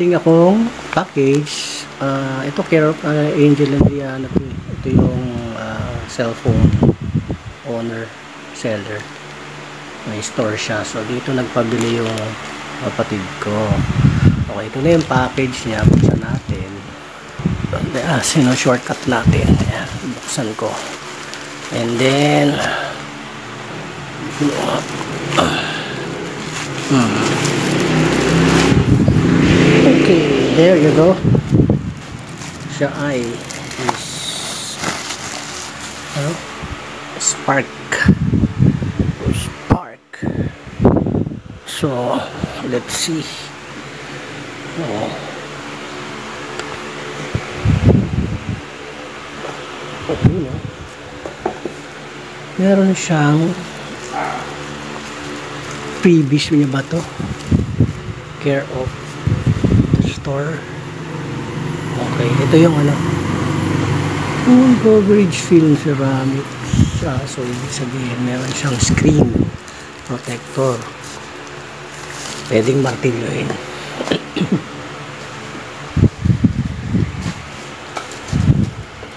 dumating akong package. Ito care of Angel and Rihanna to. Ito yung cellphone owner, seller. May store siya. So dito nagpabili yung kapatid ko. Okay, ito na yung package niya. Buksan natin. Shortcut natin. Ayan, buksan ko. And then okay, there you go. Siya ay is Spark. So let's see. Okay, no? Meron siyang previous niya ba to? Care of the store. Okay, ito yung coverage film ceramics. So ibig sabihin meron siyang screen protector. Pwedeng martilyoin.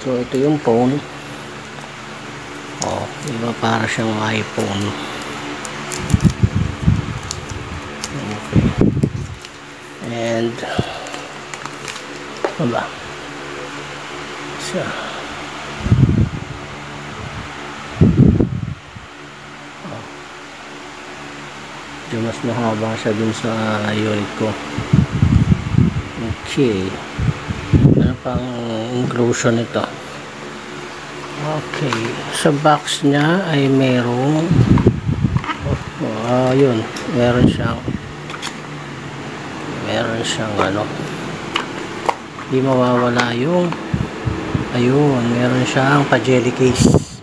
So ito yung phone. Diba para siyang iPhone. Okay. And ano ba? Siya. Mas mahaba siya dun sa unit ko. Okay. Ano pang inclusion ito? Okay. Sa box niya ay merong yun. Meron siyang hindi mawawala yung meron siyang pa-jelly case.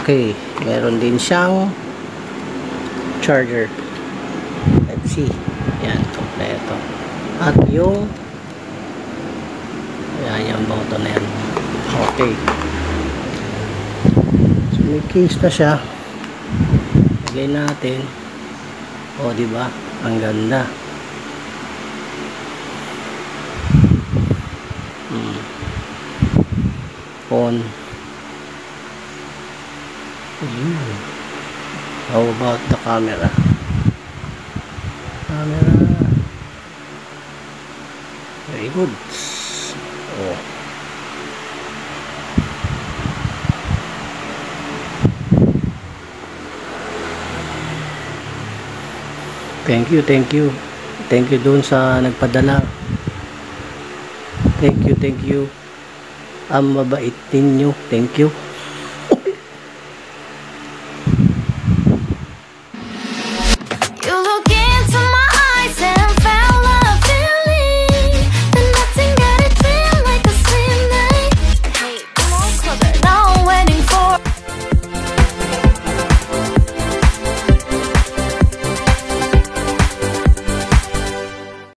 Okay. Meron din siyang charger. Let's see. Yan, kompleto. At yung button na yan. Okay. So may case na siya. Lagay natin. Diba? Ang ganda. Phone. How about the camera? Very good. Thank you dun sa nagpadala. Thank you. Ang mabait ninyo. Thank you.